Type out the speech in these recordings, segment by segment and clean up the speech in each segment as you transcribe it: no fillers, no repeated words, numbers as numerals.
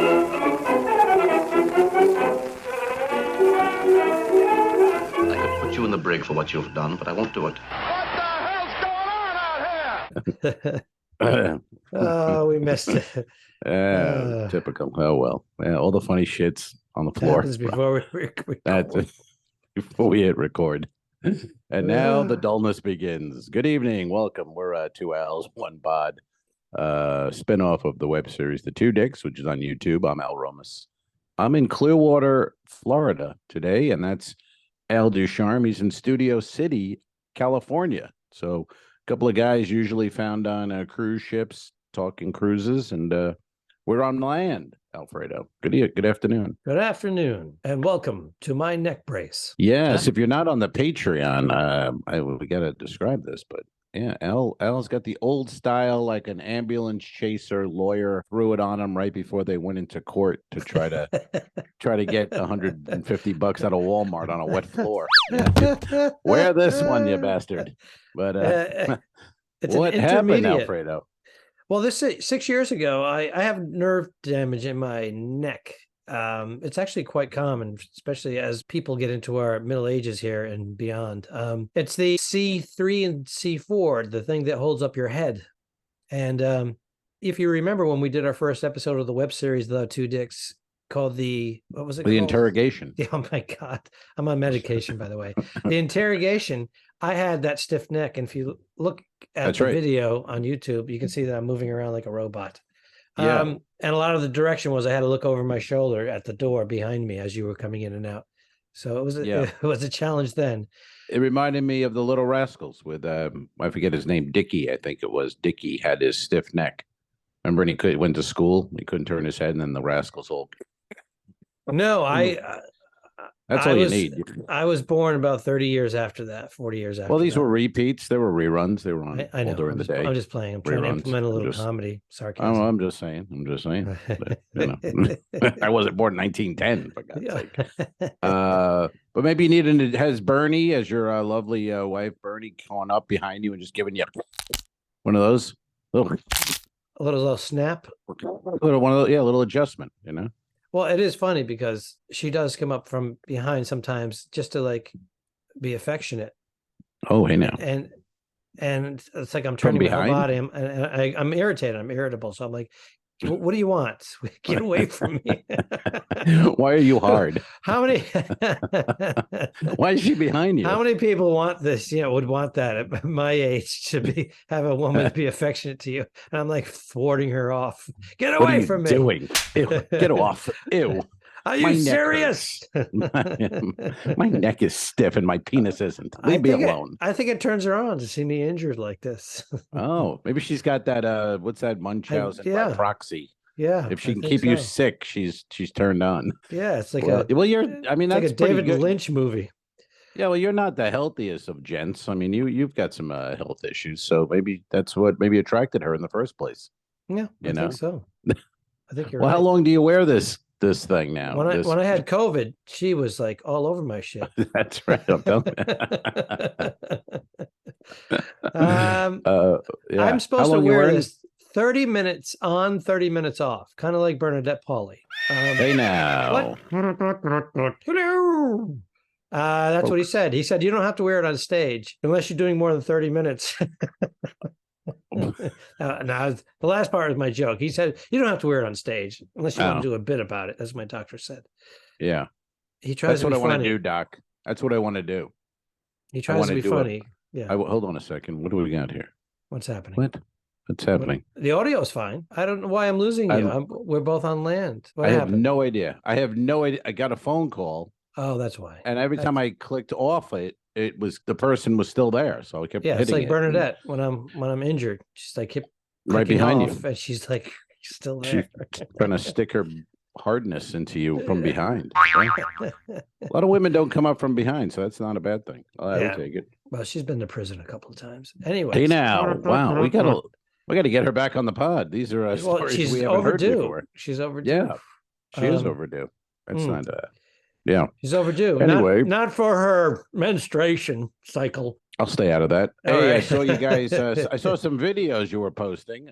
I could put you in the brig for what you've done, but I won't do it. Oh, we missed it. Typical. Oh well. Yeah, all the funny shits on the floor. Happens before we record. That's before we hit record. And now the dullness begins. Good evening. Welcome. We're 2 Ls, 1 Pod. Spinoff of the web series The Two Dicks, which is on YouTube. I'm Al Romas. I'm in Clearwater, Florida today, and that's Al Ducharme. He's in Studio City, California. So a couple of guys usually found on cruise ships talking cruises, and we're on land, Alfredo. Good afternoon. Good afternoon, and welcome to my neck brace. Yes, if you're not on the Patreon, we got to describe this, but yeah, Al's got the old style, like an ambulance chaser lawyer threw it on him right before they went into court to try to get $150 out of Walmart on a wet floor. Wear this one, you bastard. But what happened, Alfredo? Well, this 6 years ago, I have nerve damage in my neck. It's actually quite common, especially as people get into our middle ages here and beyond. It's the C3 and C4, the thing that holds up your head. And if you remember when we did our first episode of the web series, The Two Dicks, called what was it called? Interrogation. Oh my God. I'm on medication, by the way. The interrogation, I had that stiff neck. And if you look at the video on YouTube, you can see that I'm moving around like a robot. Yeah. And a lot of the direction was I had to look over my shoulder at the door behind me as you were coming in and out. So it was a challenge then. It reminded me of the Little Rascals with I forget his name, Dickie. I think it was Dickie had his stiff neck. Remember, and he went to school, he couldn't turn his head, and then the Rascals all. No, That's all you need. I was born about 30 years after that, 40 years after. Well, these were repeats. They were reruns. They were on I know. during the day. I'm just playing. I'm trying to implement a little comedy, sarcasm. I'm just saying. But, I wasn't born in 1910, for God's sake. But maybe you need has Bernie, as your lovely wife, Bernie, going up behind you and just giving you one of those a little snap, little adjustment, Well, it is funny because she does come up from behind sometimes just to like be affectionate. Oh, hey now. And it's like I'm turning my whole body. I'm irritated. I'm irritable. So I'm like, what do you want? Get away from me. Why are you hard? How many? Why is she behind you? How many people want this? Would want that at my age to have a woman be affectionate to you. And I'm like thwarting her off. Get away from me. Doing? Ew, get off. Ew. Are you serious? My neck is stiff and my penis isn't. Leave me alone. I think it turns her on to see me injured like this. Oh, maybe she's got that. What's that? Munchausen by proxy. Yeah. If she can keep you sick, she's turned on. Yeah, it's like that's like a David Lynch movie. Yeah, well, you're not the healthiest of gents. I mean, you've got some health issues, so maybe that's what attracted her in the first place. Yeah, I think so. I think you're right. How long do you wear this thing now? When I had COVID, she was like all over my shit. That's right. I'm telling you. I'm supposed to wear this 30 minutes on, 30 minutes off, kind of like Bernadette Pauly. Hey now. Hello. That's what he said. He said, you don't have to wear it on stage unless you're doing more than 30 minutes. Now, the last part was my joke. He said, you don't have to wear it on stage unless you want to do a bit about it. That's what my doctor said. Yeah. He tries to be funny. That's what I want to do, Doc. That's what I want to do. He tries to be funny. Yeah. Hold on a second. What do we got here? What's happening? What's happening? The audio is fine. I don't know why I'm losing you. We're both on land. What happened? Have no idea. I have no idea. I got a phone call. Oh, that's why. And every time I clicked off it was the person was still there, so I kept hitting it's like it. Bernadette when I'm injured. She's like right behind you, and she's like still there. She's trying to stick her hardness into you from behind. Right? A lot of women don't come up from behind, so that's not a bad thing. I'll take it. Well, she's been to prison a couple of times. Anyway, hey now, wow, we got to get her back on the pod. These are stories we haven't heard before. She's overdue. Yeah, she is overdue. That's not yeah. She's overdue. Anyway. Not for her menstruation cycle. I'll stay out of that. All hey, right. I saw you guys. I saw some videos you were posting.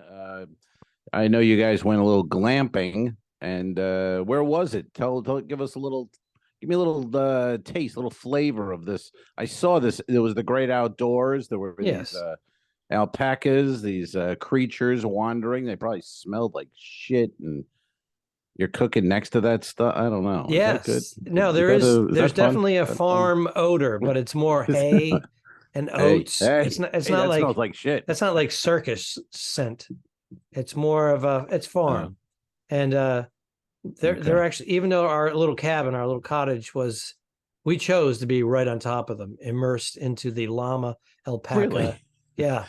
I know you guys went a little glamping And where was it? Give us a little, give me a little taste, a little flavor of this. I saw this. There was the great outdoors. There were these Yes. alpacas, these creatures wandering. They probably smelled like shit, and you're cooking next to that stuff. I don't know. Is that good? Yes. No, there's Is that fun? definitely a Is that fun? farm odor, but it's more hay and Hey, oats. It's hey, not it's hey! not That smells like like shit. that's not like circus scent. It's more of it's farm. And they're Okay. actually, even though our little cabin, our little cottage was, we chose to be right on top of them, immersed into the llama alpaca. Really? Yeah.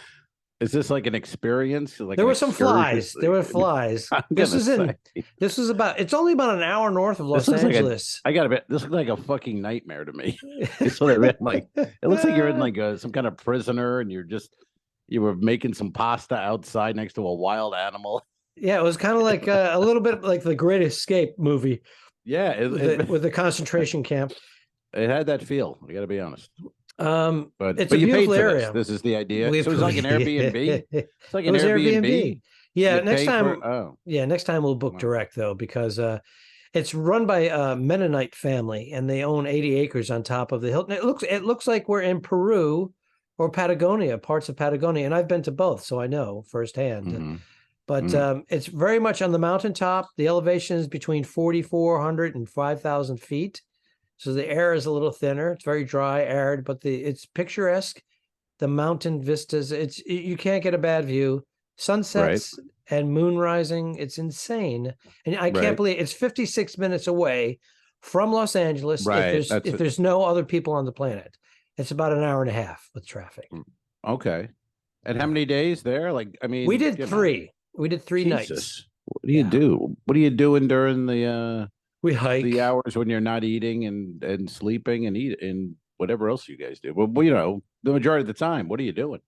Is this like an experience? Like There an were some excursion? flies. There were flies. I'm This gonna is in say. this was about, it's only about an hour north of This Los looks like a. Angeles. I gotta bet. This looks like a fucking nightmare to me. It's what I read. Like it looks like you're in like some kind of prisoner, and you were making some pasta outside next to a wild animal. Yeah, it was kind of like a little bit like the Great Escape movie Yeah, with the concentration camp. it had that feel. I gotta be honest. It's But a you paid beautiful for area. this. This is the idea. So it's like an Airbnb. It's like It an was Airbnb. Airbnb. Yeah, You next pay time. for. Oh, Yeah, next time we'll book wow. direct though, because it's run by a Mennonite family, and they own 80 acres on top of the hill. It looks like we're in Peru or Patagonia, parts of Patagonia, and I've been to both, so I know firsthand. Mm-hmm. But it's very much on the mountaintop. The elevation is between 4,400 and 5,000 feet. So the air is a little thinner. It's very dry, arid, but it's picturesque. The mountain vistas, you can't get a bad view. Sunsets and moon rising, it's insane. And I can't believe it's 56 minutes away from Los Angeles Right. if there's no other people on the planet. It's about an hour and a half with traffic. Okay. And how many days there? Like, I mean, We did three. We did 3 nights. Jesus. What do you do? What are you doing during We hike. the hours when you're not eating and sleeping and eat and whatever else you guys do? Well, the majority of the time, what are you doing?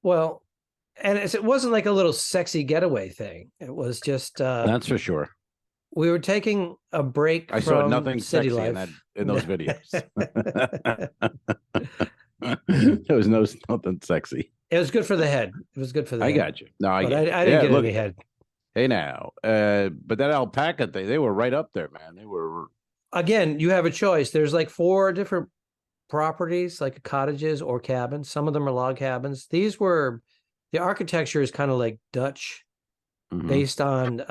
Well, and it wasn't like a little sexy getaway thing. It was just That's for sure. we were taking a break I from saw nothing city sexy life. in those videos. There was nothing sexy. It was good for the head. It was good for the I head. got you. No, I But get it. I didn't Yeah, get look, any head. hey now, but that alpaca thing, they were right up there, man. They were. Again, you have a choice. There's like 4 different properties, like cottages or cabins. Some of them are log cabins. The architecture is kind of like Dutch, based on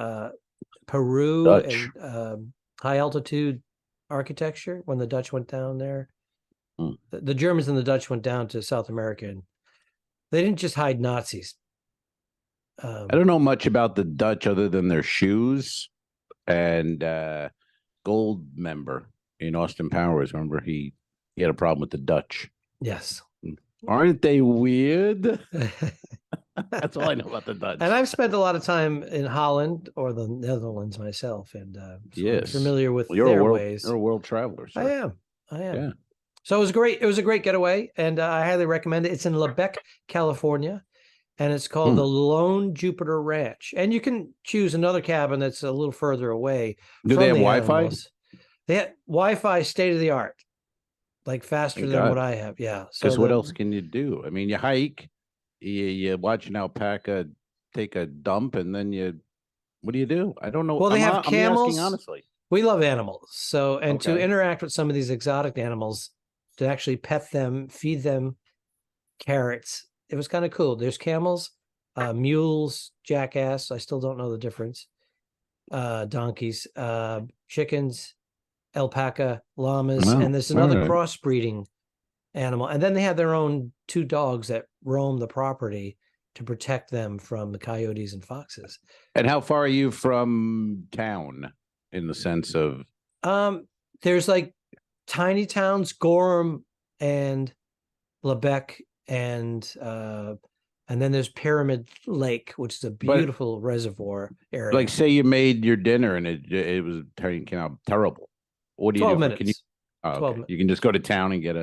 Peru Dutch. and high altitude architecture when the Dutch went down there. The Germans and the Dutch went down to South America, and they didn't just hide Nazis. I don't know much about the Dutch other than their shoes and Gold member in Austin Powers. Remember, he had a problem with the Dutch. Yes. Aren't they weird? That's all I know about the Dutch. And I've spent a lot of time in Holland or the Netherlands myself, and so yes, I'm familiar with you're their a ways. You're a world traveler. Sir. I am. Yeah. So it was great. It was a great getaway, and I highly recommend it. It's in Lebec, California, and it's called the Lone Jupiter Ranch. And you can choose another cabin that's a little further away. Do they have Wi-Fi? Animals. They have Wi-Fi, state of the art, like faster than what I have. Yeah. Because what else can you do? I mean, you hike, you watch an alpaca take a dump, and then what do you do? I don't know. Well, they have camels. I'm asking honestly. We love animals. So, and to interact with some of these exotic animals, to actually pet them, feed them carrots, it was kind of cool. There's camels, mules, jackass. I still don't know the difference. Donkeys, chickens, alpaca, llamas, and there's another crossbreeding animal. And then they have their own 2 dogs that roam the property to protect them from the coyotes and foxes. And how far are you from town in the sense of? There's like tiny towns, Gorham and Lebec, and then there's Pyramid Lake, which is a beautiful reservoir area. Like, say you made your dinner and it was turning out terrible. What do you do? 12 minutes. Can you? Oh, 12 minutes. You can just go to town and get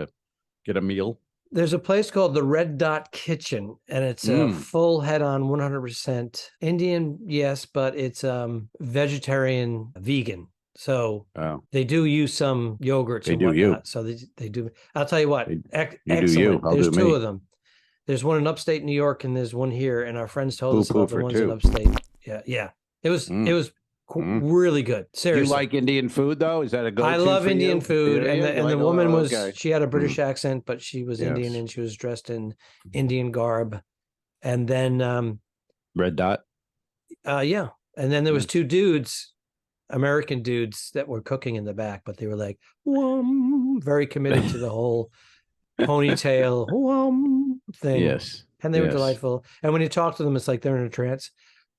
a meal. There's a place called the Red Dot Kitchen, and it's a full head-on 100% Indian, yes, but it's vegetarian, vegan. So they do use some yogurts and whatnot. So they do. I'll tell you what, excellent. There's 2 of them. There's one in upstate New York, and there's one here. And our friends told us about the ones in upstate. Yeah. It was Really good. Do Seriously. you like Indian food though? Is that a go-to? I love for Indian you? food, Do and you? the You like, woman was okay. she had a British accent, but she was Indian Yes. and she was dressed in Indian garb. And then Red Dot. yeah. And then there was Yes. two dudes, American dudes, that were cooking in the back, but they were like, "Wham," very committed to the whole ponytail thing. Yes. And they were Yes. delightful. And when you talk to them, it's like they're in a trance.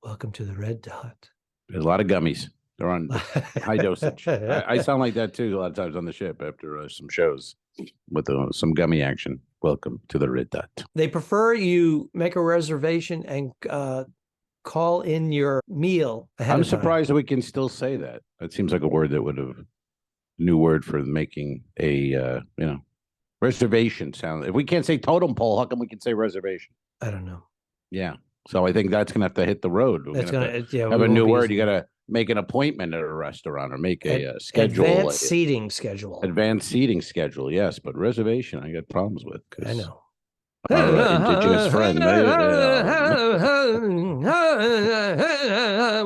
Welcome to the Red Dot. There's a lot of gummies. They're on high dosage. I sound like that too a lot of times on the ship after some shows with some gummy action. Welcome to the Red Dot. They prefer you make a reservation and call in your meal ahead I'm of time. surprised that we can still say that. That seems like a word that would have new word for making a reservation sound. If we can't say totem pole, how come we can say reservation? I don't know. Yeah. So I think that's gonna have to hit the road. We're It's gonna yeah, have we a won't new be word. using You it. gotta make an appointment at a restaurant or make a schedule. Advanced seating schedule. Advanced seating schedule, yes, but reservation I got problems with. I know. Our indigenous friend.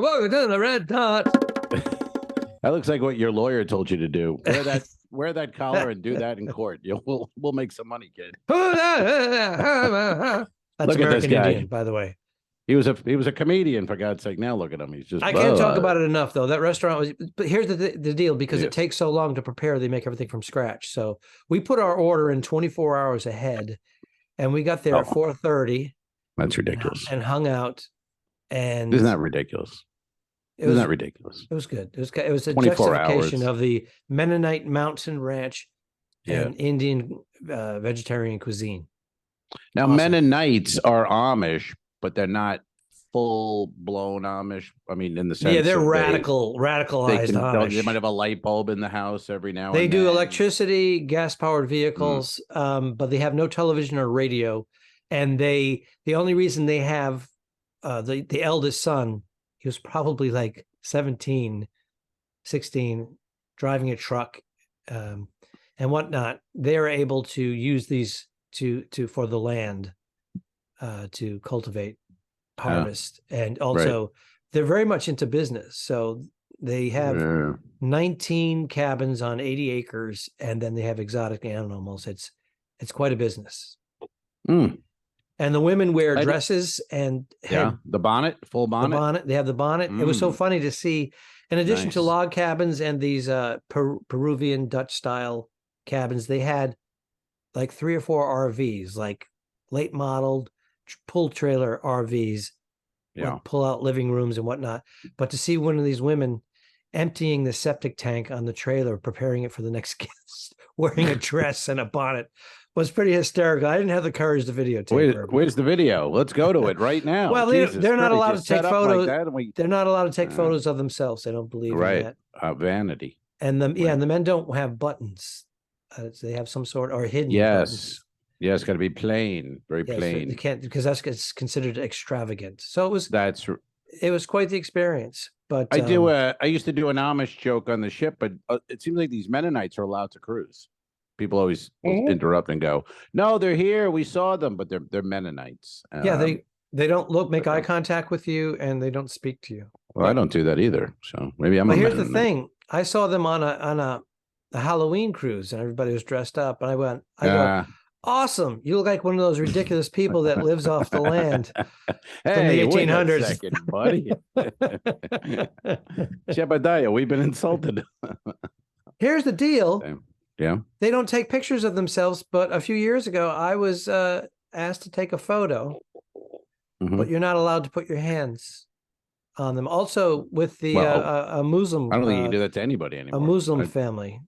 Welcome to the Red Dot. That looks like what your lawyer told you to do. Wear that collar and do that in court. We'll make some money, kid. That's Look at this American guy. Indian, by the way. He was a comedian, for God's sake. Now look at him. He's just. I can't talk about it enough, though. That restaurant was. But here's the deal: because Yes. it takes so long to prepare, they make everything from scratch. So we put our order in 24 hours ahead, and we got there at 4:30. That's ridiculous. And hung out. And isn't that ridiculous? Isn't that ridiculous? It was good. It was a 24 juxtaposition hours. of the Mennonite mountain ranch and Indian vegetarian cuisine. Now, Awesome. Mennonites are Amish, but they're not full-blown Amish. I mean, in the sense, they're that radicalized Amish. They might have a light bulb in the house every now and then. They do electricity, gas-powered vehicles, but they have no television or radio. And the only reason they have the eldest son, he was probably like 17, 16, driving a truck and whatnot. They're able to use these for the land to cultivate, harvest, and also they're very much into business. So they have 19 cabins on 80 acres, and then they have exotic animals. It's quite a business. And the women wear dresses and the bonnet, full bonnet. The bonnet. They have the bonnet. It was so funny to see. In addition to log cabins and these Peruvian Dutch style cabins, they had like 3 or 4 RVs, like late modeled pull trailer RVs, with pull out living rooms and whatnot. But to see one of these women emptying the septic tank on the trailer, preparing it for the next guest, wearing a dress and a bonnet, was pretty hysterical. I didn't have the courage to videotape. Where's the video? Let's go to it right now. Well, they're not allowed to take photos. Like they're not allowed to take photos of themselves. They don't believe in that. Vanity. And and the men don't have buttons. They have some sort or hidden. Buttons. Yeah, it's got to be plain, very plain. So they can't, because that's considered extravagant. So it was quite the experience. But I used to do an Amish joke on the ship, but it seems like these Mennonites are allowed to cruise. People always interrupt and go, "No, they're here. We saw them, but they're Mennonites." They don't make eye contact with you, and they don't speak to you. Well, I don't do that either. So maybe I'm. But here's the thing: I saw them on a Halloween cruise, and everybody was dressed up, and I go, awesome! You look like one of those ridiculous people that lives off the land from the 1800s. Wait a second, buddy. Jebediah, we've been insulted. Here's the deal. Yeah. They don't take pictures of themselves, but a few years ago, I was asked to take a photo, but you're not allowed to put your hands on them. Also, with the a Muslim, I don't think you can do that to anybody anymore. A Muslim family.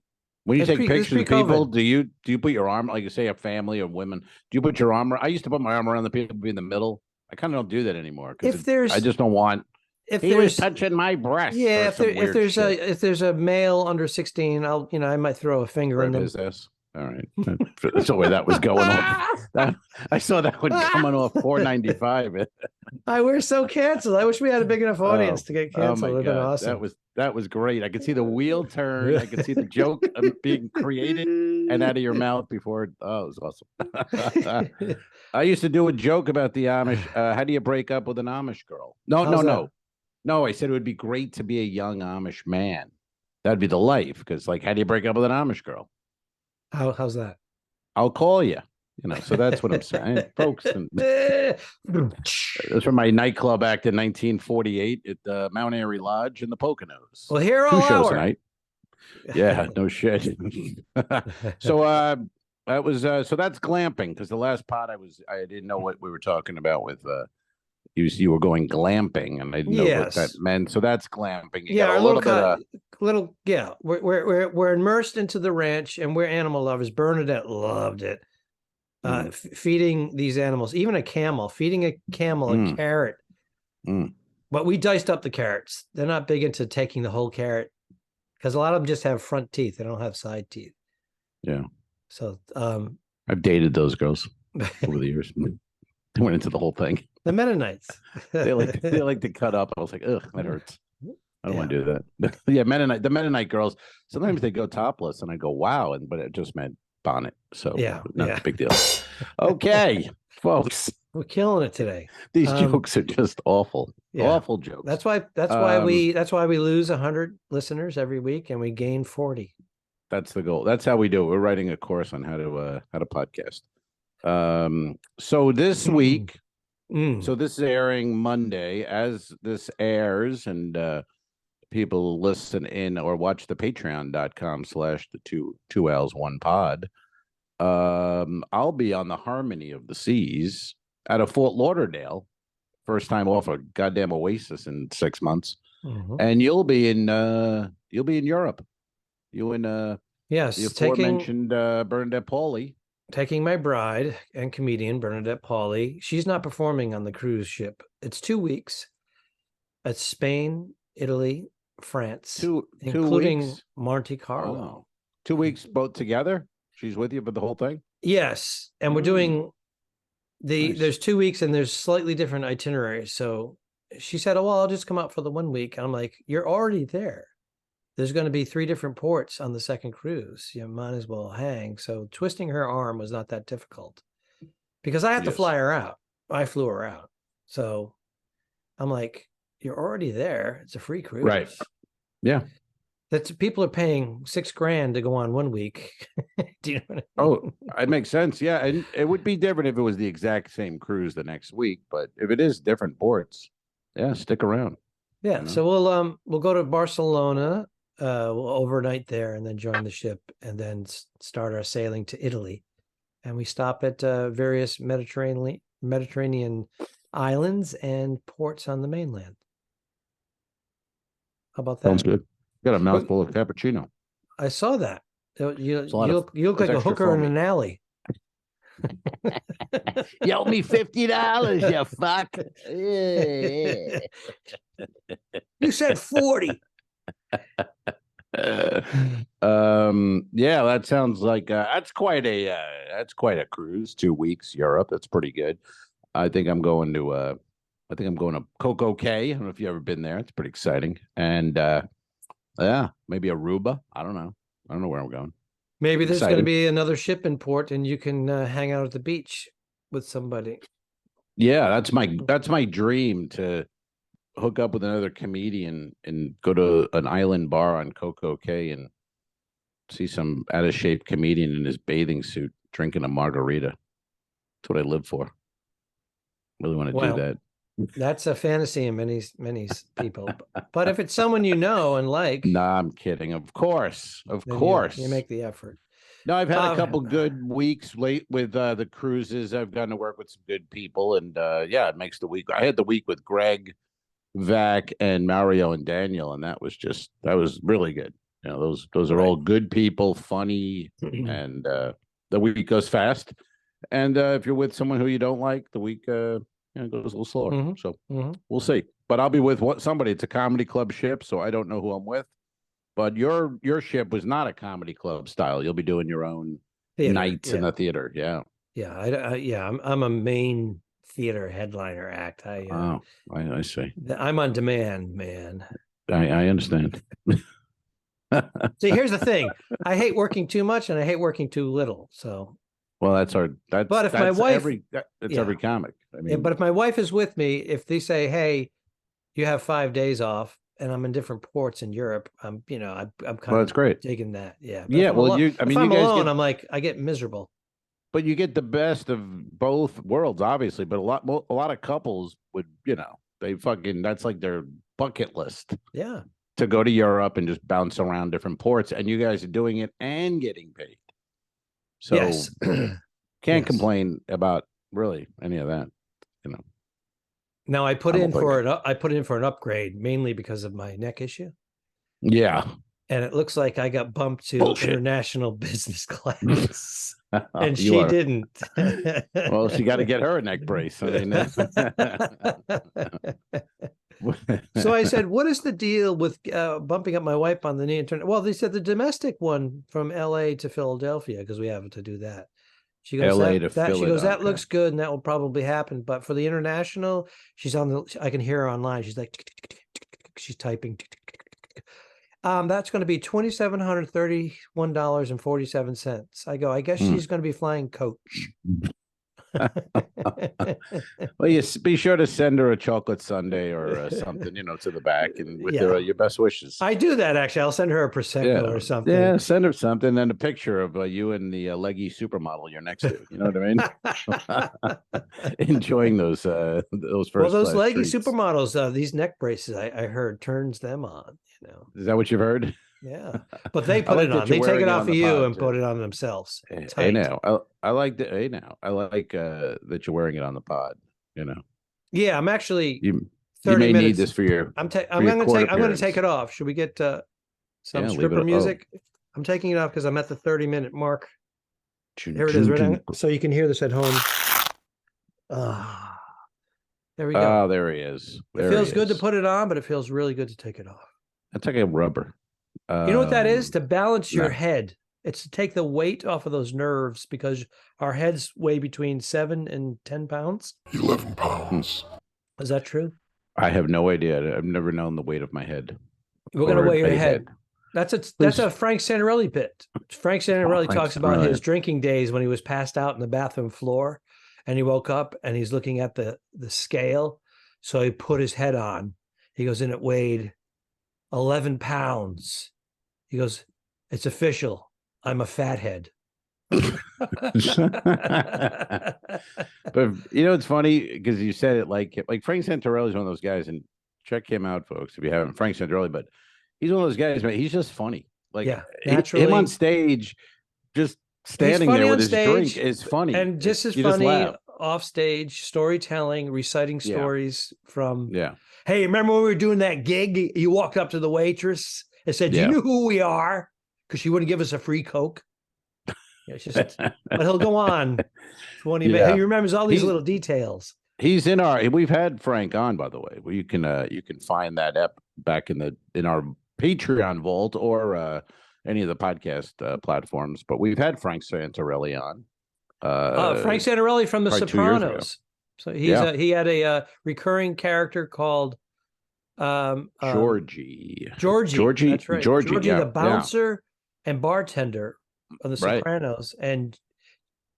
When you take pictures of people, do you put your arm, like you say, a family of women? Do you put your arm? I used to put my arm around the people in the middle. I kind of don't do that anymore because I just don't want. If he was touching my breast. Yeah, if there's a male under 16, I might throw a finger in them. Is this? All right. That's the way that was going off. I saw that one coming off 495. We're so canceled. I wish we had a big enough audience to get canceled. It would have been awesome. That was great. I could see the wheel turn. I could see the joke being created and out of your mouth before. It was awesome. I used to do a joke about the Amish. How do you break up with an Amish girl? No. No, I said it would be great to be a young Amish man. That'd be the life. Because, like, how do you break up with an Amish girl? How's that? I'll call you. So that's what I'm saying, folks. And that's from my nightclub act in 1948 at the Mount Airy Lodge in the Poconos. Well, here 2 all shows hour. a night. Yeah, no shit. So that was so that's glamping, because the last pod I didn't know what we were talking about with you were going glamping, and I didn't know what that Yes. meant. So that's glamping. You Yeah, got our a little bit of yeah. We're immersed into the ranch, and we're animal lovers. Bernadette loved it. Feeding these animals, even a camel, feeding a camel a carrot. But we diced up the carrots. They're not big into taking the whole carrot, because a lot of them just have front teeth. They don't have side teeth. Yeah. So I've dated those girls over the years. They went into the whole thing. The Mennonites. they like to cut up. I was like, ugh, that hurts. I don't want to do that. Yeah, the Mennonite girls. Sometimes they go topless, and I go, wow, but it just meant bonnet. So not a big deal. Okay, folks, we're killing it today. These jokes are just awful. Awful jokes. That's why we lose 100 listeners every week, and we gain 40. That's the goal. That's how we do it. We're writing a course on how to podcast. So this week, so this is airing Monday. As this airs, and people listen in or watch the patreon.com/the2Ls1pod. I'll be on the Harmony of the Seas out of Fort Lauderdale. First time off a goddamn Oasis in 6 months. And you'll be in Europe. You and yes, the aforementioned Bernadette Pauly. Taking my bride and comedian Bernadette Pauly. She's not performing on the cruise ship. It's 2 weeks. It's Spain, Italy, France, including 2 weeks? Monte Carlo. Oh. 2 weeks both together? She's with you for the whole thing? Yes. And we're doing there's 2 weeks, and there's slightly different itineraries. So she said, oh, well, I'll just come out for the 1 week. And I'm like, you're already there. There's going to be 3 different ports on the second cruise. You might as well hang. So twisting her arm was not that difficult, because I have to fly her out. I flew her out. So I'm like, you're already there. It's a free cruise. Right. Yeah. People are paying $6,000 to go on 1 week. Do you know what I mean? Oh, it makes sense. Yeah. And it would be different if it was the exact same cruise the next week, but if it is different ports, stick around. Yeah. So we'll go to Barcelona. We'll overnight there, and then join the ship, and then start our sailing to Italy. And we stop at various Mediterranean islands and ports on the mainland. How about that? Sounds good. Got a mouthful of cappuccino. I saw that. You look like a hooker in an alley. You owe me $50, you fuck. You said 40. That sounds like that's quite a cruise. 2 weeks Europe. That's pretty good. I think I'm going to Coco Cay. I don't know if you've ever been there. It's pretty exciting. And maybe Aruba. I don't know where I'm going. Maybe there's going to be another ship in port, and you can hang out at the beach with somebody. Yeah, that's my dream, to hook up with another comedian and go to an island bar on Coco Cay and see some out of shape comedian in his bathing suit drinking a margarita. That's what I live for. Really want to do that. That's a fantasy in many people. But if it's someone you know and like, nah, I'm kidding. Of course, you make the effort. No, I've had a couple good weeks late with the cruises. I've gotten to work with some good people, and it makes the week. I had the week with Greg, Vac, and Mario and Daniel, and that was really good. Those are all good people, funny, and the week goes fast. And if you're with someone who you don't like, the week it goes a little slower. So we'll see. But I'll be with somebody. It's a comedy club ship, so I don't know who I'm with. But your ship was not a comedy club style. You'll be doing your own nights in the theater. Yeah. Yeah. I'm a main theater headliner act. I see. I'm on demand, man. I understand. See, here's the thing. I hate working too much, and I hate working too little. So. Well, but if my wife, every comic. I mean, but if my wife is with me, if they say, "Hey, you have 5 days off, and I'm in different ports in Europe. I'm kind Well, that's of great. digging that. Yeah. But Yeah. if I'm Well, alone, you guys alone, get, I'm like, I get miserable. but you get the best of both worlds, obviously. But a lot of couples would, they fucking, that's like their bucket list Yeah. to go to Europe and just bounce around different ports. And you guys are doing it and getting paid. So Yes. can't Yes. complain about really any of that, Now I put I'm in for thinking. I put in for an upgrade mainly because of my neck issue. Yeah. And it looks like I got bumped to Bullshit. international business class. And You she are. didn't. Well, she got to get her a neck brace. I mean, So I said, what is the deal with bumping up my wife on the knee and turn? Well, they said the domestic one from LA to Philadelphia, because we have to do that. She goes, LA to she goes, that Philadelphia. looks good, and that will probably happen. But for the international, she's on the, I can hear her online. She's like, she's typing. That's going to be $2,731.47. I go, I guess she's going to be flying coach. Well, you be sure to send her a chocolate sundae or something, to the back, and with your best wishes. I do that actually. I'll send her a prosecco or something. Yeah, send her something and a picture of you and the leggy supermodel you're next to. You know what I mean? Enjoying those first. Well, those leggy treats. supermodels, these neck braces, I heard turns them on. Is that what you've heard? Yeah, but they put like it on. They take it off of you and put it on themselves. Hey now, I like that. Hey now, I like that you're wearing it on the pod. Yeah, I'm actually. You may need this for your. I'm going to take it off. Should we get some stripper music? I'm taking it off because I'm at the 30-minute mark. Here it is, right? So you can hear this at home. There we go. Oh, there he is. It feels good to put it on, but it feels really good to take it off. That's like a rubber. You know what that is? To balance your head. It's to take the weight off of those nerves, because our heads weigh between 7 and 10 pounds. 11 pounds. Is that true? I have no idea. I've never known the weight of my head. We're going to weigh your head. That's a Frank Santarelli bit. Frank Santarelli talks about his drinking days when he was passed out in the bathroom floor, and he woke up and he's looking at the scale. So he put his head on. He goes, and it weighed 11 pounds. He goes, it's official. I'm a fathead. But it's funny because you said it like Frank Santarelli is one of those guys, and check him out, folks, if you haven't. Frank Santarelli, but he's one of those guys, man. He's just funny. Like, naturally, him on stage, just standing there with his drink is funny, and just as funny off stage, storytelling, reciting stories from. Yeah. Hey, remember when we were doing that gig? You walked up to the waitress and said, "Do you know who we are?" Because she wouldn't give us a free Coke. It's just, but he'll go on. 20 minutes. He remembers all these little details. He's in we've had Frank on, by the way. Well, you can find that up back in our Patreon vault or any of the podcast platforms. But we've had Frank Santarelli on. Frank Santarelli from The Sopranos. So he had a recurring character called Georgie. That's right. Georgie, the bouncer and bartender on The Sopranos, and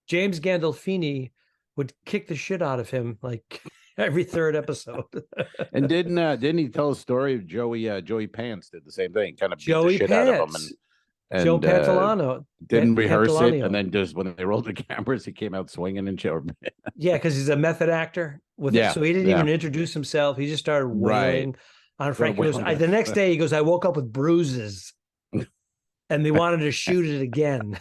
James Gandolfini would kick the shit out of him like every third episode. And didn't he tell a story of Joey Pants did the same thing, kind of beat the shit out of him, and Joe Pantolano didn't rehearse it, and then just when they rolled the cameras, he came out swinging and shit. Yeah, because he's a method actor with it, so he didn't even introduce himself. He just started wailing on Frank. He goes, the next day, he goes, I woke up with bruises. And they wanted to shoot it again.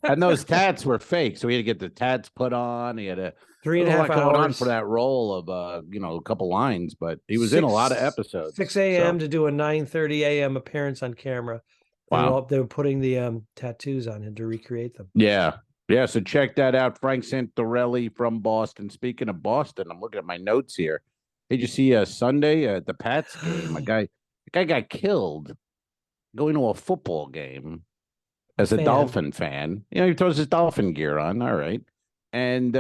And those tats were fake, so he had to get the tats put on. He had 3.5 hours going on for that role of a couple lines, but he was in a lot of episodes. 6 a.m. to do a 9:30 a.m. appearance on camera. Wow. They were putting the tattoos on him to recreate them. Yeah. So check that out. Frank Santarelli from Boston. Speaking of Boston, I'm looking at my notes here. Did you see Sunday at the Pats game? The guy got killed going to a football game as a Dolphin fan. He throws his Dolphin gear on. All right. And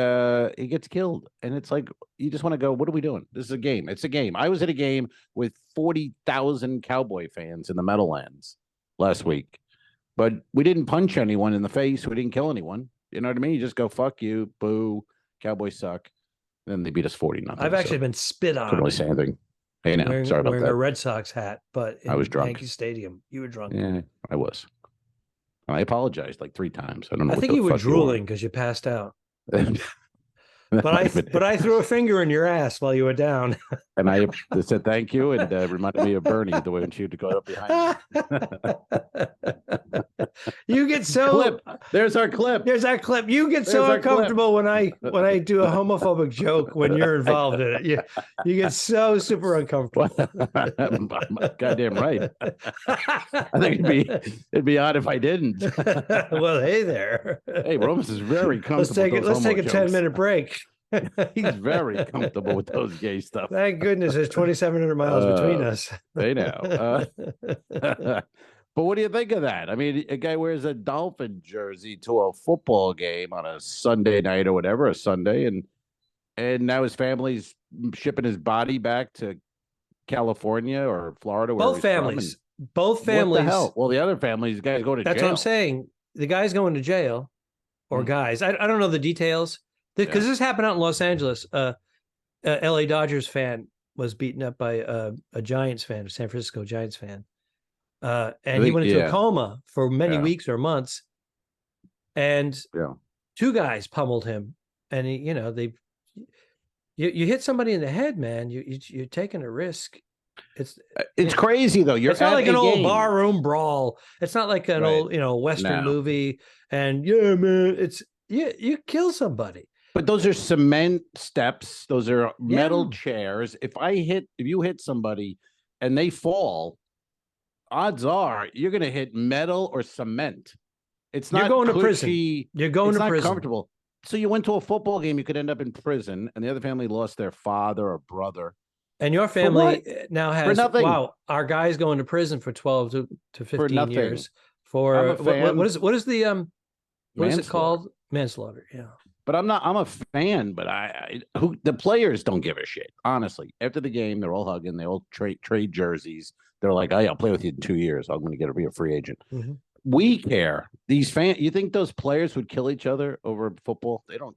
he gets killed. And it's like, you just want to go, what are we doing? This is a game. It's a game. I was at a game with 40,000 Cowboy fans in the Meadowlands last week, but we didn't punch anyone in the face. We didn't kill anyone. You know what I mean? You just go, fuck you, boo, Cowboys suck. Then they beat us 40-0. I've actually been spit on. Couldn't really say anything. Hey, now, sorry about wearing that. a Red Sox hat, but in I was drunk. Yankee Stadium, you were drunk. Yeah, I was. I apologized like 3 times. I don't know. I what think the you were fuck drooling because you passed out. That But might have been it. I threw a finger in your ass while you were down. And I said thank you, and reminded me of Bernie the way when she would go up behind me. You get so Clip. There's our clip. There's that clip. You get so There's our uncomfortable when I do a homophobic joke when you're involved in it. You get so super uncomfortable. Goddamn right. I think it'd be odd if I didn't. Well, hey there. Hey, Romas is very comfortable. Let's take a 10-minute break. He's very comfortable with those gay stuff. Thank goodness there's 2,700 miles between us. They know. But what do you think of that? I mean, a guy wears a Dolphin jersey to a football game on a Sunday night or whatever, a Sunday, and now his family's shipping his body back to California or Florida. Both families. Both families. What the hell? Well, the other families, guys go to jail. That's what I'm saying. The guy's going to jail, or guys. I don't know the details. Because this happened out in Los Angeles. A LA Dodgers fan was beaten up by a Giants fan, a San Francisco Giants fan. And he went into a coma for many weeks or months. And 2 guys pummeled him. And you hit somebody in the head, man. You're taking a risk. It's crazy though. It's not like an old barroom brawl. It's not like an old Western movie. And man, it's you kill somebody. But those are cement steps. Those are metal chairs. If you hit somebody and they fall, odds are you're going to hit metal or cement. It's not going cushy. to prison. You're going to prison. Comfortable. So you went to a football game, you could end up in prison, and the other family lost their father or brother. And your family now has, wow, our guy's going to prison for 12 to 15 years for what is the what is it called? Manslaughter. Yeah. But I'm a fan, but the players don't give a shit. Honestly, after the game, they're all hugging. They all trade jerseys. They're like, "Hey, I'll play with you in 2 years. I'm going to be a free agent." Mm-hmm. We care. These fans. You think those players would kill each other over football? They don't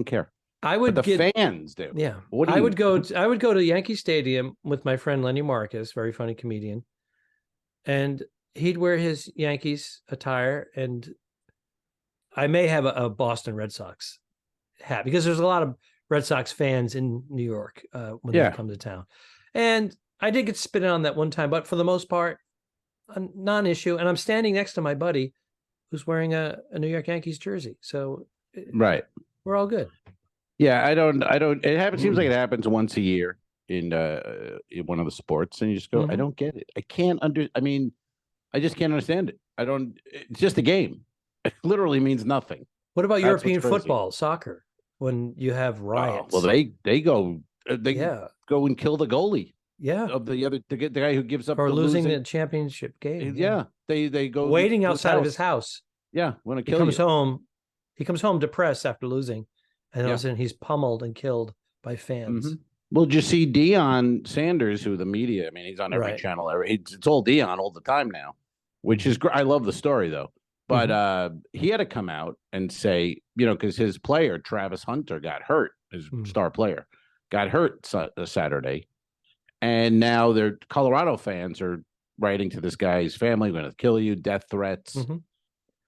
care. Fans do. Yeah. I would go to Yankee Stadium with my friend Lenny Marcus, very funny comedian, and he'd wear his Yankees attire, and I may have a Boston Red Sox hat because there's a lot of Red Sox fans in New York when they come to town. And I did get spit on that one time, but for the most part, a non-issue. And I'm standing next to my buddy who's wearing a New York Yankees jersey. So we're all good. Yeah, I don't it happens seems like it happens once a year in one of the sports, and you just go, I don't get it. I just can't understand it. It's just a game. It literally means nothing. What about European football, soccer, when you have riots? Well, they go go and kill the goalie. Yeah, of the guy who gives up for losing the championship game. Yeah, they go waiting outside of his house. Yeah, want to kill you. He comes home depressed after losing, and all of a sudden he's pummeled and killed by fans. Mm-hmm. Well, did you see Deion Sanders, who the media? I mean, he's on every channel. It's all Deion all the time now, which is great. I love the story though. But he had to come out and say, because his player, Travis Hunter, got hurt, his star player, got hurt Saturday. And now their Colorado fans are writing to this guy's family, going to kill you, death threats. Mm-hmm.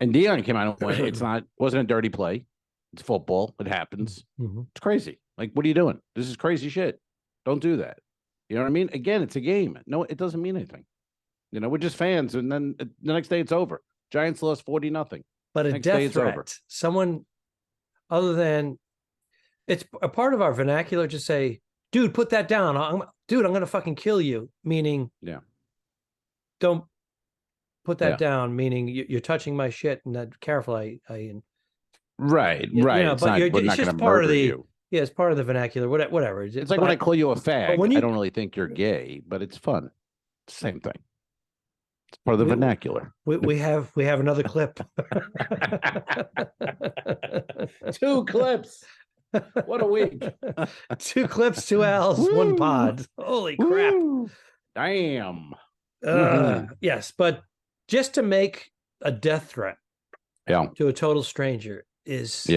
And Deion came out and went, wasn't a dirty play. It's football. It happens. Mm-hmm. It's crazy. Like, what are you doing? This is crazy shit. Don't do that. You know what I mean? Again, it's a game. No, it doesn't mean anything. We're just fans. And then the next day it's over. Giants lost 40-0. But a death threat, someone other than, it's a part of our vernacular to say, dude, put that down. I'm going to fucking kill you. Meaning, don't put that down. Meaning you're touching my shit, and that careful. Right. It's just part of the, it's part of the vernacular, whatever. It's like when I call you a fag, I don't really think you're gay, but it's fun. Same thing. It's part of the vernacular. We have another clip. 2 clips. What a week. 2 clips, 2 L's, 1 pod. Holy crap. Woo. Damn. Yes, but just to make a death threat to a total stranger is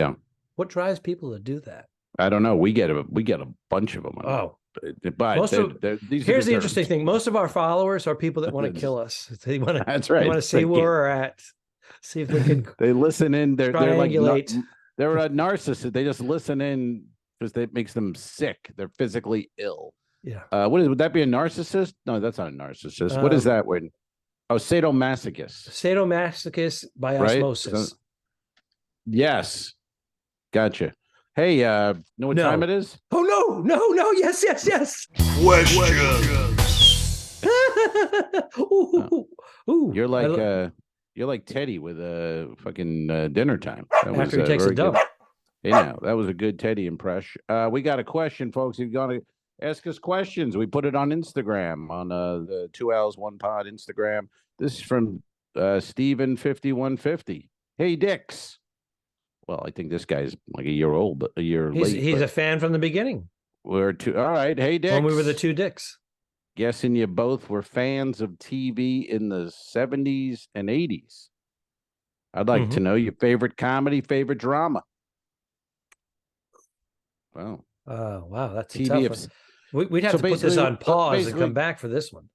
what drives people to do that. I don't know. We get a bunch of them. But Most of these here's are the the interesting terms. thing. Most of our followers are people that want to kill us. That's They right. want to see where we're at, see if they can They listen in. They're like triangulate. they're a narcissist. They just listen in because it makes them sick. They're physically ill. Yeah. Would that be a narcissist? No, that's not a narcissist. What is that? When sadomasochist, Sadomasochist by right? osmosis. Yes, gotcha. Hey, know what time it is? Oh no! Yes. Questions. Ooh, You're like Teddy with a fucking dinner time. That after he takes a very dump. good. Hey, now that was a good Teddy impression. We got a question, folks. If you're gonna ask us questions, we put it on Instagram on the 2Ls 1 Pod Instagram. This is from Steven 5150. Hey, Dix. Well, I think this guy's like a year old, but a year late. He's a fan from the beginning. We're two. All right. Hey, Dix. When we were the two dicks. Guessing you both were fans of TV in the 70s and 80s. I'd like to know your favorite comedy, favorite drama. Wow. Wow, that's TV a tough one. We'd have to put this on pause and come back for this one.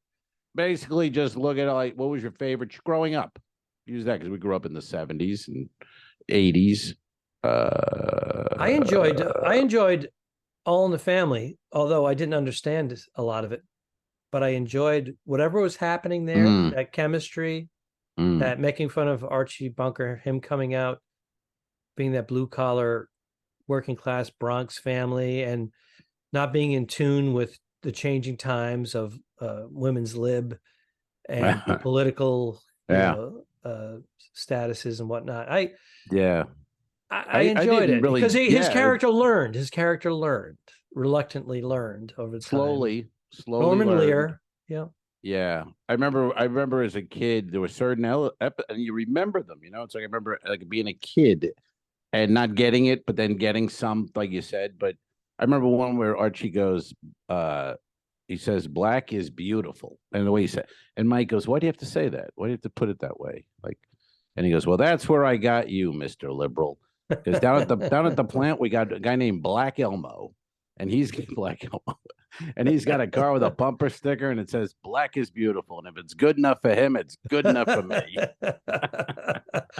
Basically, just look at like, what was your favorite growing up? Use that because we grew up in the 70s and 80s. I enjoyed All in the Family, although I didn't understand a lot of it. But I enjoyed whatever was happening there, that chemistry, that making fun of Archie Bunker, him coming out, being that blue collar, working class Bronx family, and not being in tune with the changing times of women's lib and political statuses and whatnot. I enjoyed it because his character learned. His character reluctantly learned over time. Slowly Norman learned. Lear. Yeah. I remember as a kid, there were certain and you remember them, it's like I remember like being a kid and not getting it, but then getting some, like you said. But I remember one where Archie goes, he says, "Black is beautiful." And the way he said, and Mike goes, "Why do you have to say that? Why do you have to put it that way?" Like, and he goes, "Well, that's where I got you, Mr. Liberal. Because down at the plant, we got a guy named Black Elmo, and he's Black Elmo. And he's got a car with a bumper sticker, and it says "Black is beautiful." And if it's good enough for him, it's good enough for me.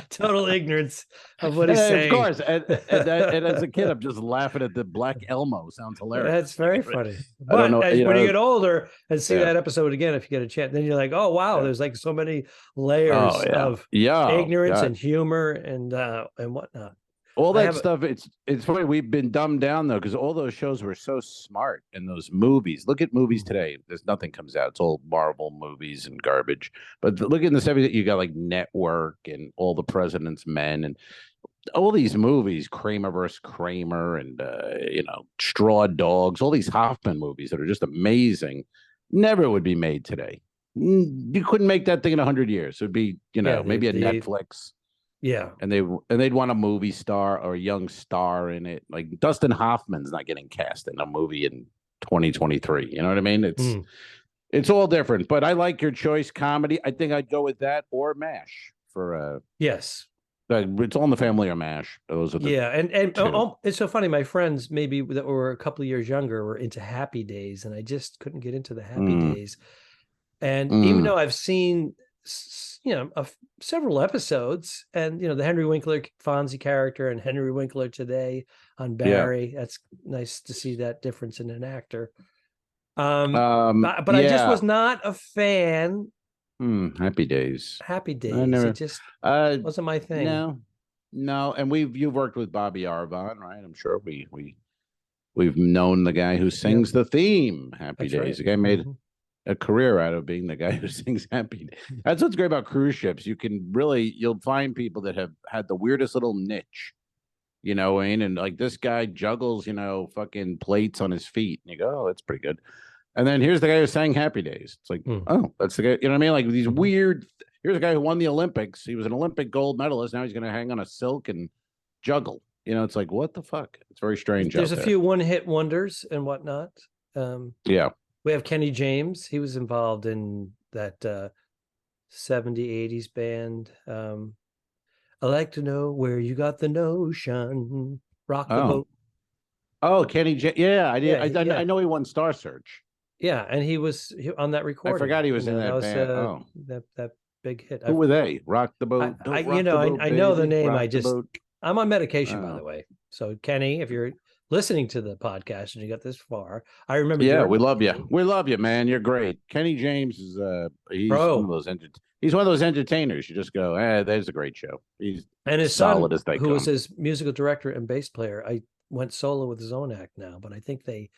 Total ignorance of what he's saying. Of course. And as a kid, I'm just laughing at the Black Elmo. Sounds hilarious. That's very funny. I don't know. When you get older and see that episode again, if you get a chance, then you're like, oh wow, there's like so many layers of ignorance and humor and whatnot. All that stuff, it's funny. We've been dumbed down though, because all those shows were so smart, and those movies. Look at movies today. There's nothing comes out. It's all Marvel movies and garbage. But look in the 70s, you got like Network and All the President's Men and all these movies, Kramer versus Kramer and Straw Dogs, all these Hoffman movies that are just amazing. Never would be made today. You couldn't make that thing in 100 years. It would be, maybe a Netflix. Yeah. And they'd want a movie star or a young star in it. Like Dustin Hoffman's not getting cast in a movie in 2023. You know what I mean? It's all different. But I like your choice, comedy. I think I'd go with that or MASH for yes. It's All in the Family or MASH. Those are the and it's so funny. My friends maybe that were a couple of years younger were into Happy Days, and I just couldn't get into the Happy Days. And even though I've seen several episodes, and the Henry Winkler Fonzie character and Henry Winkler today on Barry, that's nice to see that difference in an actor. But I just was not a fan. Happy Days. It just wasn't my thing. No, and you've worked with Bobby Arvon, right? I'm sure we've known the guy who sings the theme. Happy Days. Right. The guy made a career out of being the guy who sings Happy Days. That's what's great about cruise ships. You'll find people that have had the weirdest little niche, and like this guy juggles, fucking plates on his feet. And you go, oh, that's pretty good. And then here's the guy who sang Happy Days. It's like, oh, that's the guy. You know what I mean? Like these weird. Here's a guy who won the Olympics. He was an Olympic gold medalist. Now he's going to hang on a silk and juggle. It's like, what the fuck? It's very strange. There's a few one-hit wonders and whatnot. We have Kenny James. He was involved in that 70s, 80s band. I like to know where you got the notion. Rock the boat. Oh, yeah, I did. Yeah, I know he won Star Search. yeah, and he was on that recording. I forgot he was in that that was band. Oh, that big hit. who were they? Rock the boat. I Don't rock the boat, I know the baby. name. Rock the boat. I'm on medication, by Oh. the way. So Kenny, if you're listening to the podcast and you got this far, I remember. Yeah, your we love you. name. We love you, man. You're great. Kenny James is he's Bro. one of those he's one of those entertainers. You just go, there's a great show. He's And his solid son, as they who come. was his musical director and bass player, I went solo with his own act now, but I think they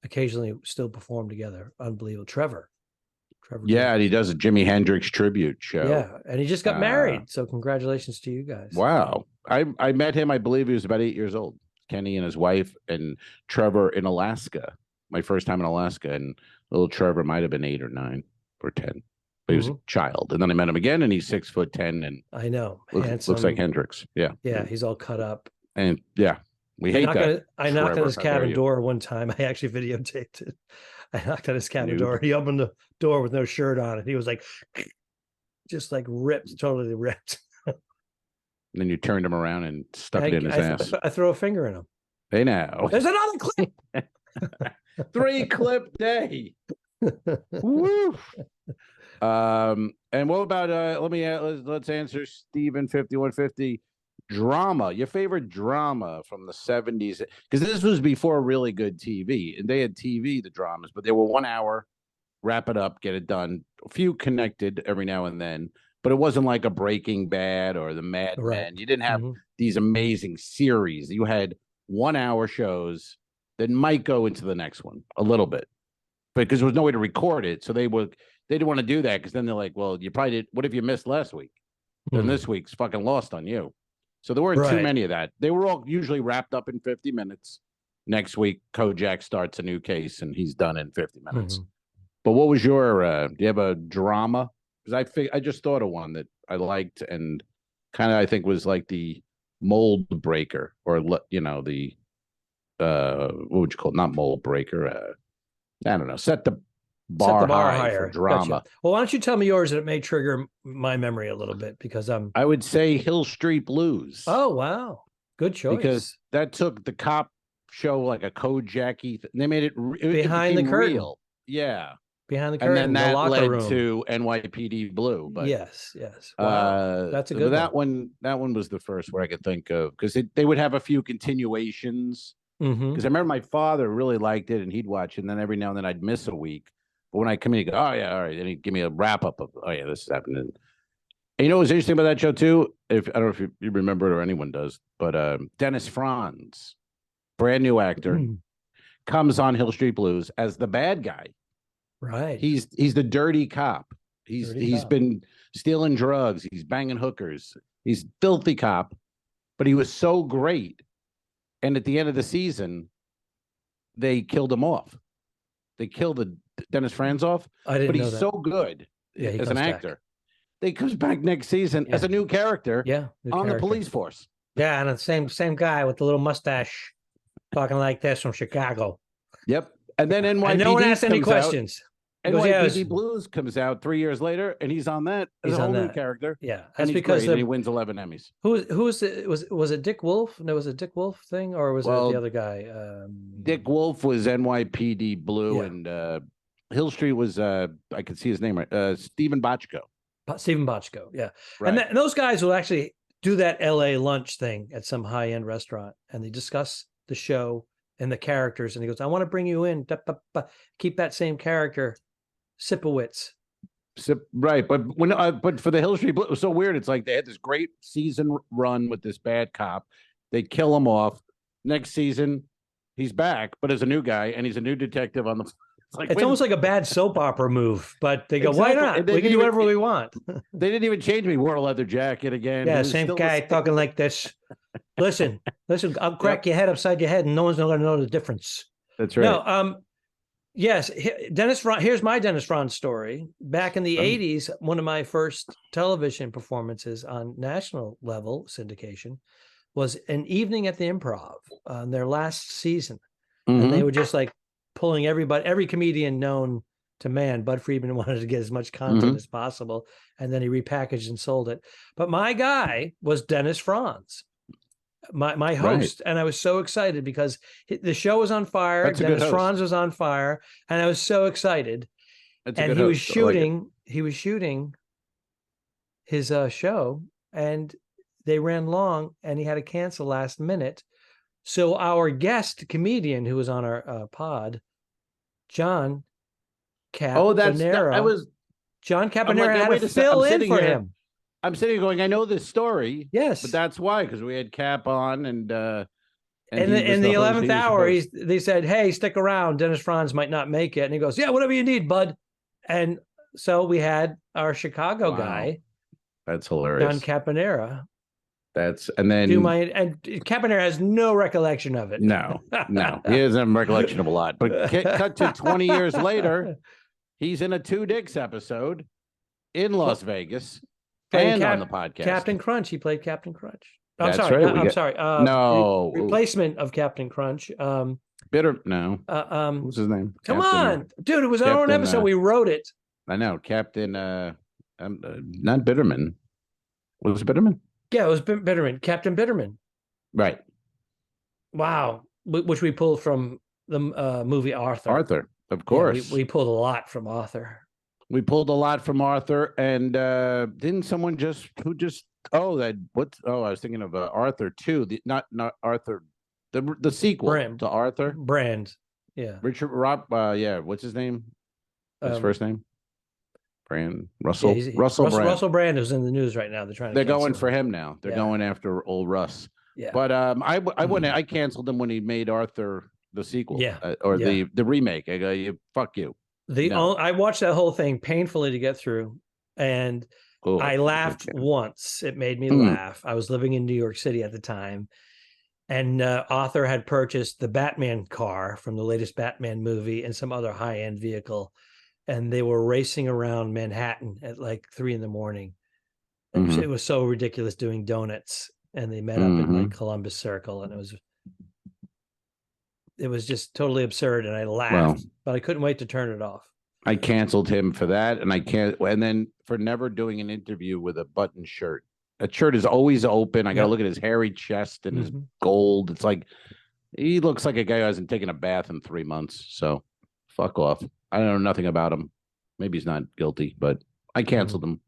occasionally still perform together. Unbelievable. Trevor. Yeah, and he does a Jimi Hendrix tribute show. Yeah, and he just got married. So congratulations to you guys. Wow. I met him, I believe he was about 8 years old. Kenny and his wife and Trevor in Alaska. My first time in Alaska. And little Trevor might have been 8 or 9 or 10. But he was a child. And then I met him again and he's 6'10" and I know. looks like Hendrix. Yeah. Yeah, he's all cut up. And yeah, we hate that. I knocked on his cabin door one time. I actually videotaped it. I knocked on his cabin door. He opened the door with no shirt on, and he was like, just like ripped, totally ripped. And then you turned him around and stuck it in his ass. I throw a finger in him. Hey now, there's another clip. 3-clip day. Woo. And what about let's answer Steven 5150. Drama, your favorite drama from the 70s, because this was before really good TV, and they had TV, the dramas, but they were 1 hour, wrap it up, get it done. A few connected every now and then, but it wasn't like a Breaking Bad or the Mad Men. You didn't have these amazing series. You had 1 hour shows that might go into the next one a little bit, because there was no way to record it, so they didn't want to do that, because then they're like, well, you probably did. What if you missed last week? Then this week's fucking lost on you. So there weren't too many of that. They were all usually wrapped up in 50 minutes. Next week, Kojak starts a new case and he's done in 50 minutes. But what was your, do you have a drama? Because I just thought of one that I liked and kind of, I think, was like the mold breaker, or, the, what would you call it? Not mold breaker. I don't know. Set the bar higher for drama. Gotcha. Well, why don't you tell me yours, and it may trigger my memory a little bit, because I would say Hill Street Blues. Oh, wow. Good choice. Because that took the cop show like a Kojak-y. They made it behind the curtain. Real. Yeah. Behind the curtain. And then that led room. to NYPD Blue. But yes. Wow. That's a good one. That one was the first where I could think of, because they would have a few continuations. Because I remember my father really liked it and he'd watch it, and then every now and then I'd miss a week. But when I come in, he'd go, oh, yeah, all right. And he'd give me a wrap up of, oh, yeah, this is happening. And you know what's interesting about that show, too? I don't know if you remember it or anyone does, but Dennis Franz, brand new actor, comes on Hill Street Blues as the bad guy. Right. He's the dirty cop. He's been stealing drugs. He's banging hookers. He's filthy cop. But he was so great. And at the end of the season, they killed him off. They killed the Dennis Franz off. I didn't know that. But he's so good as an actor. He comes back next season as a new character on the police force. Yeah, and the same guy with the little mustache talking like this from Chicago. Yep. And then NYPD and no one asked any questions. NYPD Blues comes out 3 years later, and he's on that as a whole new character. Yeah, that's because he wins 11 Emmys. Who was it? Was it Dick Wolf? No, was it Dick Wolf thing, or was it the other guy? Dick Wolf was NYPD Blue, and Hill Street was I could see his name right. Stephen Bochco. Stephen Bochco, yeah. Right. And those guys will actually do that LA lunch thing at some high-end restaurant, and they discuss the show and the characters, and he goes, I want to bring you in, keep that same character, Sipowicz. Right, but for the Hill Street Blues, it was so weird. It's like they had this great season run with this bad cop. They kill him off. Next season, he's back, but as a new guy, and he's a new detective on the... It's almost like a bad soap opera move, but they go, why not? We can do whatever we want. They didn't even change me. Wore a leather jacket again. Yeah, same guy talking like this. Listen, I'll crack your head upside your head, and no one's going to know the difference. That's right. No, yes, Dennis Franz. Here's my Dennis Franz story. Back in the 80s, one of my first television performances on national level syndication was an evening at the Improv on their last season. And they were just like pulling every comedian known to man. Bud Friedman wanted to get as much content as possible, and then he repackaged and sold it. But my guy was Dennis Franz. my host, and I was so excited because the show was on fire. That's a good Dennis host. Franz was on fire, and I was so excited. That's a And good he was host. I like it. shooting. He was shooting his show, and they ran long, and he had to cancel last minute. So our guest comedian who was on our pod, John Caponera. John Caponera had to fill in for him. I'm sitting here going, I know this story. Yes, but that's why, because we had Cap on, and in the 11th hour, they said, "Hey, stick around. Dennis Franz might not make it," and he goes, "Yeah, whatever you need, bud." And so we had our Chicago guy. That's hilarious. John Caponera. And Caponera has no recollection of it. No, he doesn't have recollection of a lot. But cut to 20 years later, he's in a Two Dicks episode in Las Vegas and on the podcast. Captain Crunch. He played Captain Crunch. I'm sorry. No, replacement of Captain Crunch. What's his name? Come on, dude! It was our own episode. We wrote it. I know, Captain. Not Bitterman. Was it Bitterman? Yeah, it was Bitterman. Captain Bitterman. Right. Wow, which we pulled from the movie Arthur. Arthur, of course. Yeah, we pulled a lot from Arthur. We pulled a lot from Arthur, and didn't someone I was thinking of Arthur 2, not Arthur, the sequel to Arthur. Brand, yeah. Richard Rob, what's his name? His first name? Brand Russell. Yeah, Russell Brand. Russell Brand is in the news right now. They're going for him now. They're going after old Russ. Yeah. But I canceled him when he made Arthur the sequel. Yeah. The remake. I go, fuck you. I watched that whole thing painfully to get through, and I laughed once. It made me laugh. I was living in New York City at the time, and Arthur had purchased the Batman car from the latest Batman movie and some other high-end vehicle, and they were racing around Manhattan at like 3 a.m. It was so ridiculous, doing donuts, and they met up in like Columbus Circle, and it was just totally absurd, and I laughed, but I couldn't wait to turn it off. I canceled him for that, and then for never doing an interview with a button shirt. A shirt is always open. I got to look at his hairy chest and his gold. It's like he looks like a guy who hasn't taken a bath in 3 months. So fuck off. I don't know nothing about him. Maybe he's not guilty, but I canceled him.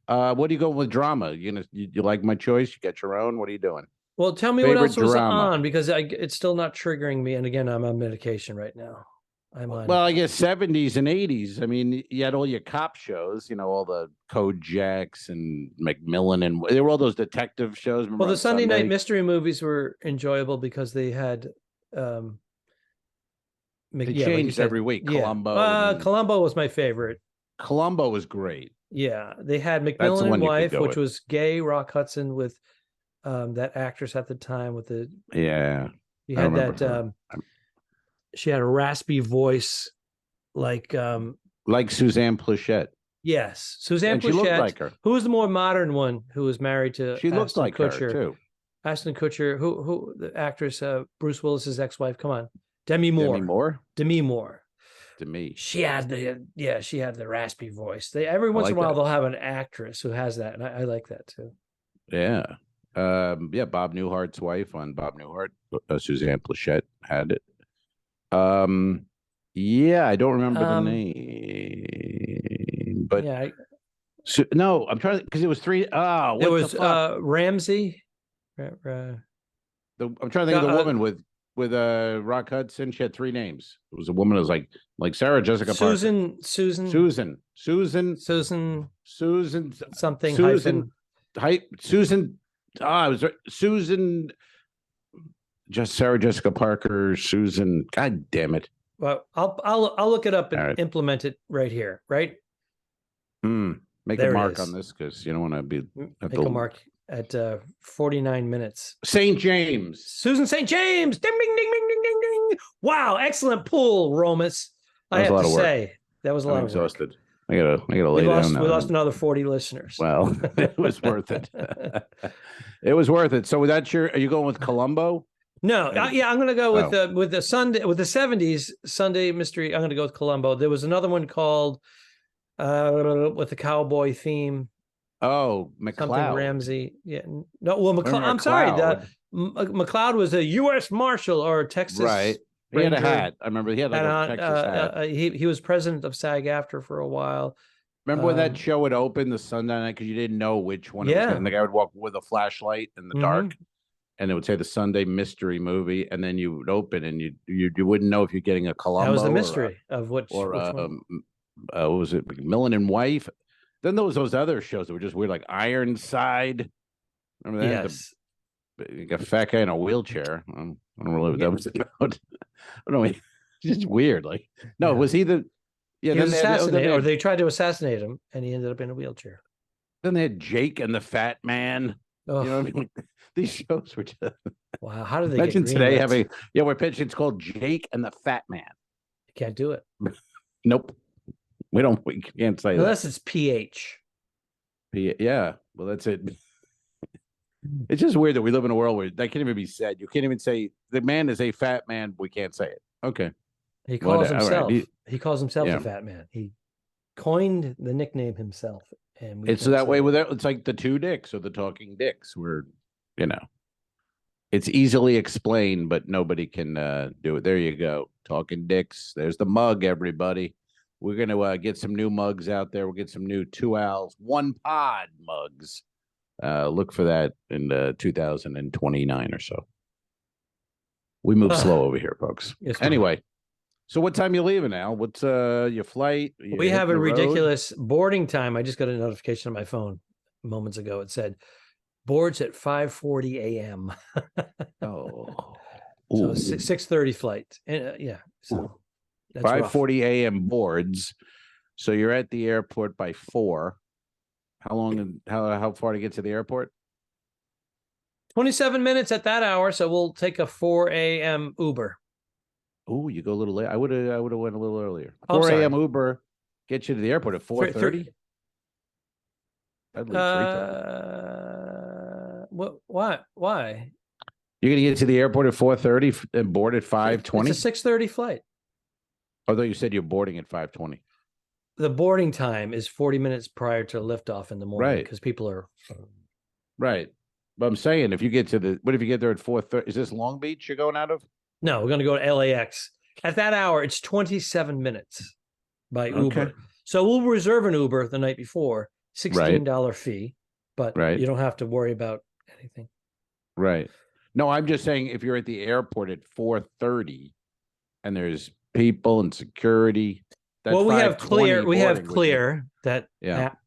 What are you going with drama? You like my choice? You got your own? What are you doing? Well, tell me what else was on, because it's still not triggering me. And again, I'm on medication right now. Well, I guess 70s and 80s. I mean, you had all your cop shows, all the Kojaks and Macmillan, and there were all those detective shows. Well, the Sunday night mystery movies were enjoyable because they had they changed every week. Columbo. Columbo was my favorite. Columbo was great. Yeah, they had Macmillan and Wife, which was gay Rock Hudson with that actress at the time with the you had that she had a raspy voice like Suzanne Pleshette. Yes, Suzanne Pleshette. She looked like her. Who was the more modern one who was married to She looked like Kutcher. Her too. Ashton Kutcher, who the actress Bruce Willis's ex-wife, come on. Demi Moore. She had the raspy voice. Every once in a while they'll have an actress who has that, and I like that too. Yeah. Bob Newhart's wife on Bob Newhart, Suzanne Pleshette had it. I don't remember the name, but I'm trying because it was 3. It was Ramsey. I'm trying to think of the woman with Rock Hudson. She had 3 names. It was a woman who was like Sarah Jessica Parker. Susan something. Susan. It was Susan. Just Sarah Jessica Parker. Susan. God damn it. Well, I'll look it up and implement it right here. Right. Make a mark on this because you don't want to be. Make a mark at 49 minutes. St. James. Susan St. James. Ding, ding, ding, ding, ding, ding, ding. Wow, excellent pull, Romas. I have to say that was a lot of work. Exhausted. I gotta lay down now. We lost another 40 listeners. Well, it was worth it. It was worth it. So are you going with Columbo? No, I'm going to go with the 70s Sunday mystery. I'm going to go with Columbo. There was another one called with the cowboy theme. Oh, McCloud. Something Ramsey. Yeah. No, well, I'm sorry. McLeod was a U.S. Marshal or Texas Right. He had a Ranger. hat. I remember he had like a Texas hat. He was president of SAG-AFTRA for a while. Remember when that show would open the Sunday night because you didn't know which one it was, and the guy would walk with a flashlight in the dark, and it would say the Sunday Mystery Movie, and then you would open and you wouldn't know if you're getting a Columbo. That was the mystery of which one. What was it, Millen and Wife? Then there was those other shows that were just weird, like Ironside. Remember that? Yes. A fat guy in a wheelchair. I don't know what that was about. No, it's just weird. Like, no, was he the? Yeah, he was assassinated, or they tried to assassinate him, and he ended up in a wheelchair. Then they had Jake and the Fat Man. Oh. You know what I mean? These shows were just wow. How did they imagine get today having? Yeah, we're pitching. It's called Jake and the Fat Man. You can't do it. Nope. We can't say unless that. It's PH. Yeah. Well, that's it. It's just weird that we live in a world where that can't even be said. You can't even say the man is a fat man. We can't say it. Okay. He calls himself. Right. He calls himself the fat man. He coined the nickname himself, and it's that way with it. It's like the two dicks or the talking dicks, where it's easily explained, but nobody can do it. There you go, talking dicks. There's the mug, everybody. We're gonna get some new mugs out there. We'll get some new 2 Owls 1 Pod mugs. Look for that in 2029 or so. We move slow over here, folks. Yes, anyway, so what time you leaving, Al? What's your flight? We have a ridiculous boarding time. I just got a notification on my phone moments ago. It said boards at 5:40 a.m. Oh, so 6:30 flight. Yeah, so 5:40 a.m. boards. So you're at the airport by 4. How long? How far to get to the airport? 27 minutes at that hour. So we'll take a 4 a.m. Uber. Oh, you go a little late. I would have went a little earlier. 4 a.m. Uber get you to the airport at 4:30. I'd leave 3:30. What? Why? You're gonna get to the airport at 4:30 and board at 5:20. It's a 6:30 flight. Although you said you're boarding at 5:20. The boarding time is 40 minutes prior to liftoff in the morning, right? Because people are right. But I'm saying, if you get to what if you get there at 4:30? Is this Long Beach you're going out of? No, we're going to go to LAX. At that hour, it's 27 minutes by Uber. Okay. So we'll reserve an Uber the night before, $16 fee, but you don't have to worry about anything. Right. No, I'm just saying if you're at the airport at 4:30 and there's people and security. Well, we have Clear. We have Clear, that app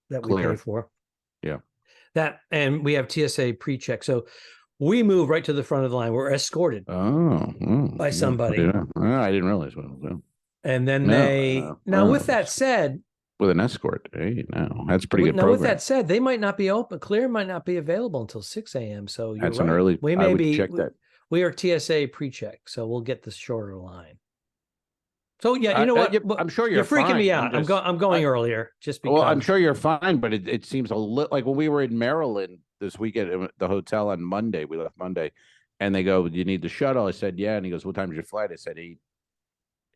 that we pay for. Yeah. That, and we have TSA pre-check. So we move right to the front of the line. We're escorted by somebody. Yeah. I didn't realize. And then with that said, with an escort, hey, no, that's pretty good. Now, with that said, they might not be open. Clear might not be available until 6 a.m. So you're that's right. An early. We may check that. We are TSA pre-check, so we'll get the shorter line. So yeah, you know what? I'm sure you're freaking fine. me out. I'm going earlier just because. Well, I'm sure you're fine, but it seems a little like when we were in Maryland this weekend at the hotel on Monday. We left Monday, and they go, "You need the shuttle?" I said, "Yeah," and he goes, "What time's your flight?" I said,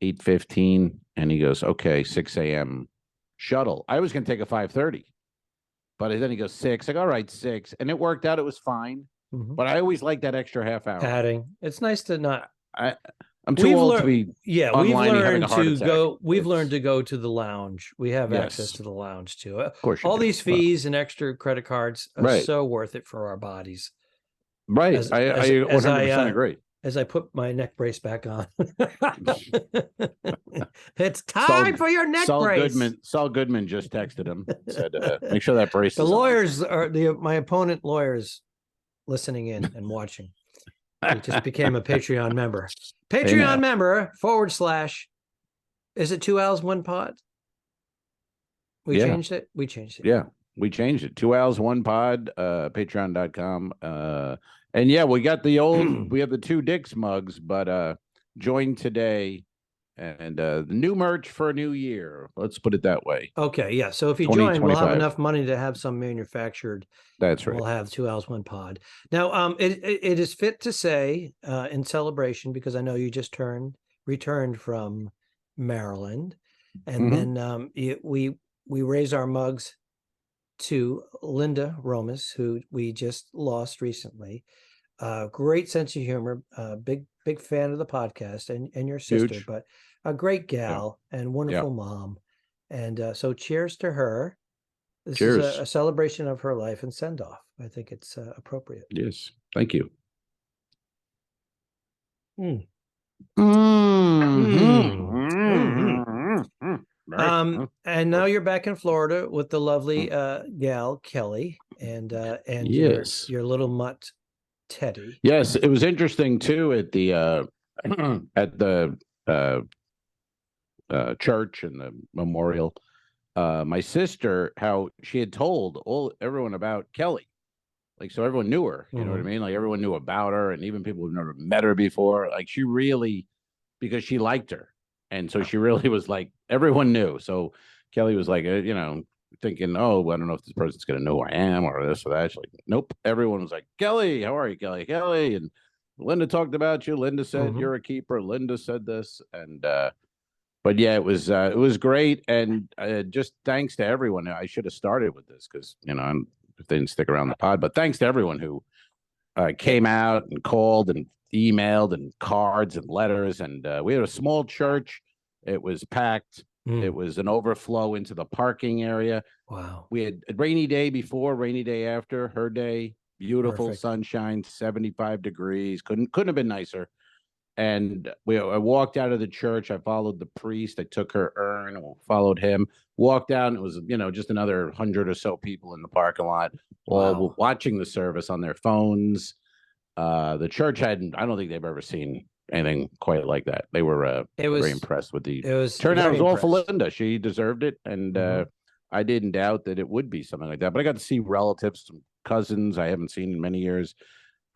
8:15, and he goes, "Okay, 6 a.m. shuttle." I was going to take a 5:30, but then he goes 6. I go, "All right, 6," and it worked out. It was fine, but I always like that extra half hour padding. It's nice to not. I'm too old to be. Yeah, we've learned to go. We've learned to go to the lounge. We have access to the lounge too. Of course, all these fees and extra credit cards are so worth it for our bodies. Right, I 100% agree. As I put my neck brace back on, it's time for your neck brace. Saul Goodman just texted him. Said, "Make sure that brace." The lawyers are my opponent lawyers listening in and watching. He just became a Patreon member. Patreon member / is it 2 Owls 1 Pod? We changed it. Yeah, we changed it. 2 Owls 1 Pod, patreon.com. And yeah, we got the old, we have the 2 Dicks mugs, but join today. And the new merch for a new year. Let's put it that way. Okay, yeah. So if you join, we'll have enough money to have some manufactured. That's right. We'll have 2 Owls 1 Pod. Now, it is fit to say in celebration, because I know you just returned from Maryland, and then we raise our mugs to Linda Romas, who we just lost recently. Great sense of humor. Big fan of the podcast and your sister, Huge. but a great Yeah. gal and Yeah. wonderful mom. And so cheers to her. This is Cheers. a celebration of her life and send off. I think it's appropriate. Yes. Thank you. Mm. And now you're back in Florida with the lovely gal Kelly and Yes. your little mutt Teddy. Yes, it was interesting too at the at the church and the memorial. My sister, how she had told everyone about Kelly, like so everyone knew her. You know what I mean? Like everyone knew about her, and even people who've never met her before. Like she really, because she liked her, and so she really was like everyone knew. So Kelly was like, thinking, oh, I don't know if this person's gonna know who I am or this or that. She's like, nope. Everyone was like, Kelly, how are you, Kelly? Kelly, and Linda talked about you. Linda said you're a keeper. Linda said this, and but yeah, it was great, and just thanks to everyone. I should have started with this because if they didn't stick around the pod, but thanks to everyone who came out and called and emailed and cards and letters, and we had a small church. It was packed. It was an overflow into the parking area. Wow. We had a rainy day before, rainy day after. Her day, beautiful Perfect. sunshine, 75 degrees. Couldn't have been nicer. And I walked out of the church. I followed the priest. I took her urn, followed him, walked out, and it was, just another 100 or so people in the parking lot, all watching the service on their phones. The church I don't think they've ever seen anything quite like that. They were very impressed with the turnout. It was all for Linda. She deserved it. And I didn't doubt that it would be something like that. But I got to see relatives, some cousins I haven't seen in many years.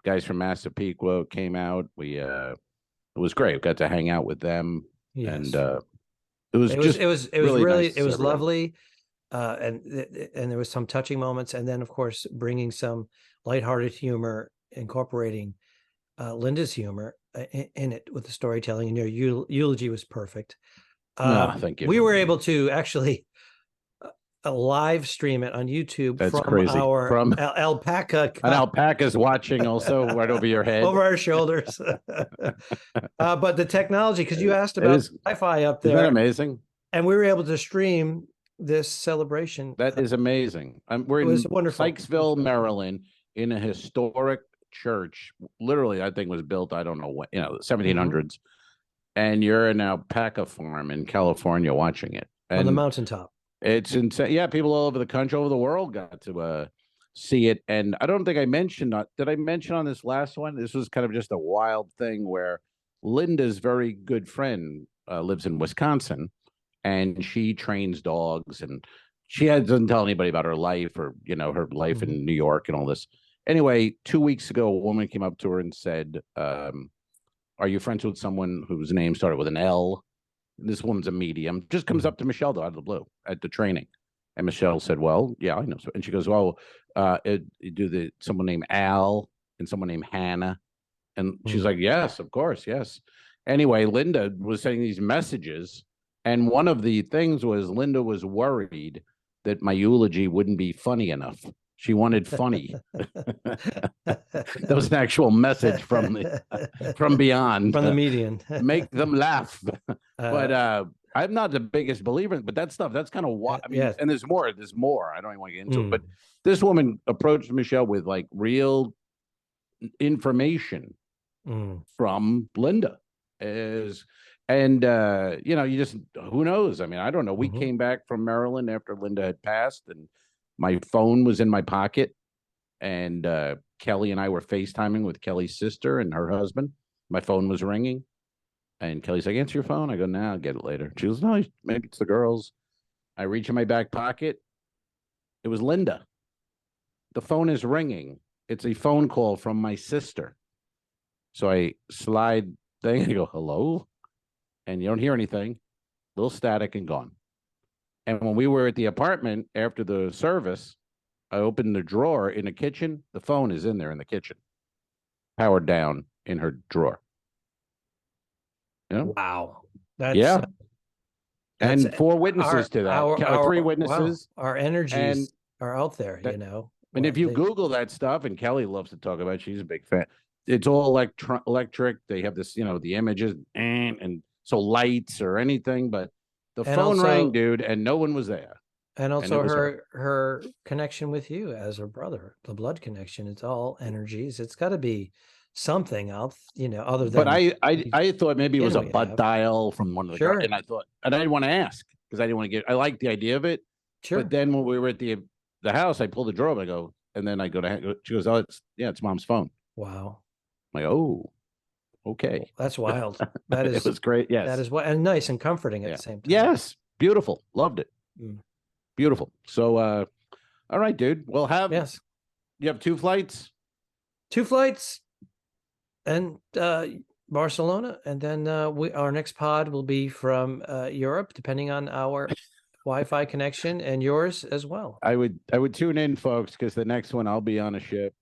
Guys from Massapequa came out. It was great. We got to hang out with them, and it was lovely, and there was some touching moments, and then of course bringing some lighthearted humor, incorporating Linda's humor in it with the storytelling, and your eulogy was perfect. Thank you. We were able to actually live stream it on YouTube. That's from crazy. Our alpaca. An alpaca's watching also right over your head, over our shoulders. But the technology, because you asked about Wi-Fi up there, isn't that amazing? And we were able to stream this celebration. That is amazing. We're in Sykesville, Maryland, in a historic church. Literally, I think was built, I don't know when, 1700s. And you're in an alpaca farm in California watching it. And on the mountaintop. It's insane. Yeah, people all over the country, over the world got to see it. And I don't think I mentioned, did I mention on this last one? This was kind of just a wild thing where Linda's very good friend lives in Wisconsin, and she trains dogs, and she doesn't tell anybody about her life or, her life in New York and all this. Anyway, 2 weeks ago, a woman came up to her and said, are you friends with someone whose name started with an L? This woman's a medium, just comes up to Michelle, though, out of the blue at the training. And Michelle said, well, yeah, I know. And she goes, well, someone named Al and someone named Hannah. And she's like, yes, of course. Yes. Anyway, Linda was sending these messages. And one of the things was Linda was worried that my eulogy wouldn't be funny enough. She wanted funny. That was an actual message from beyond. From the median. Make them laugh. But I'm not the biggest believer, but that stuff, that's kind of what I mean. Yes. And there's more. I don't even want to get into it. But this woman approached Michelle with like real information from Linda. You just, who knows? I mean, I don't know. We came back from Maryland after Linda had passed, and my phone was in my pocket, and Kelly and I were FaceTiming with Kelly's sister and her husband. My phone was ringing, and Kelly's like, answer your phone. I go, nah, I'll get it later. She goes, no, maybe it's the girls. I reach in my back pocket. It was Linda. The phone is ringing. It's a phone call from my sister. So I slide thing and I go, hello? And you don't hear anything. Little static and gone. And when we were at the apartment after the service, I opened the drawer in the kitchen. The phone is in there in the kitchen, powered down in her drawer. Wow. And 4 witnesses to that. 3 witnesses. Wow. Our energies are out there, And if you Google that stuff, and Kelly loves to talk about it, she's a big fan. it's all electric. They have this, the images and so lights or anything, but the And phone also- rang, dude, and no one was there. And also it was her connection with you as her brother, the blood connection. It's all energies. It's got to be something else, other than. But I thought maybe it was a we butt have. dial from one of the Sure. and I didn't want to ask because I didn't want to I liked the idea of it. Sure. But then when we were at the house, I pulled the drawer. I go, and then I go to. She goes, "Oh, it's mom's phone." Wow. I'm like, "Oh, okay." That's wild. That is. It was great. Yes, That is what, and nice and comforting at the same time. Yes, beautiful. Loved it. Mm. Beautiful. So, all right, dude. We'll have. Yes. You have 2 flights. 2 flights, and Barcelona, and then our next pod will be from Europe, depending on our Wi-Fi connection, and yours as well. I would tune in, folks, because the next one I'll be on a ship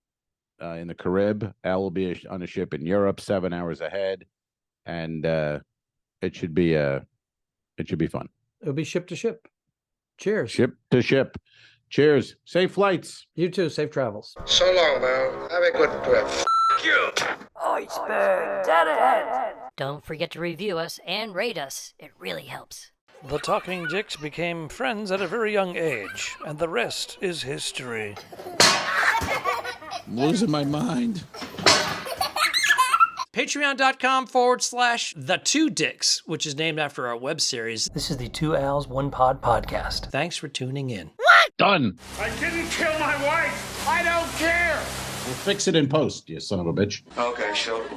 in the Carib. Al will be on a ship in Europe, 7 hours ahead, and it should be fun. It'll be ship to ship. Cheers. Ship to ship. Cheers. Safe flights. You too. Safe travels. So long, man. Have a good trip. Iceberg, dead ahead. Don't forget to review us and rate us. It really helps. The Talking Dicks became friends at a very young age, and the rest is history. I'm losing my mind. Patreon.com/The2Dicks, which is named after our web series. This is the 2 Als, 1 Pod podcast. Thanks for tuning in. Done. I didn't kill my wife. I don't care. We'll fix it in post, you son of a bitch. Okay, sure. All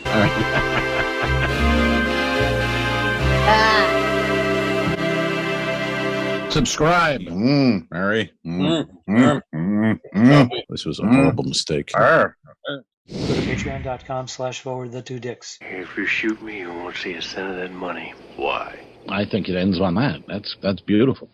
right. Subscribe. Mary. This was a horrible mistake. Go to patreon.com/the2dicks. If you shoot me, you won't see a cent of that money. Why? I think it ends on that. That's beautiful.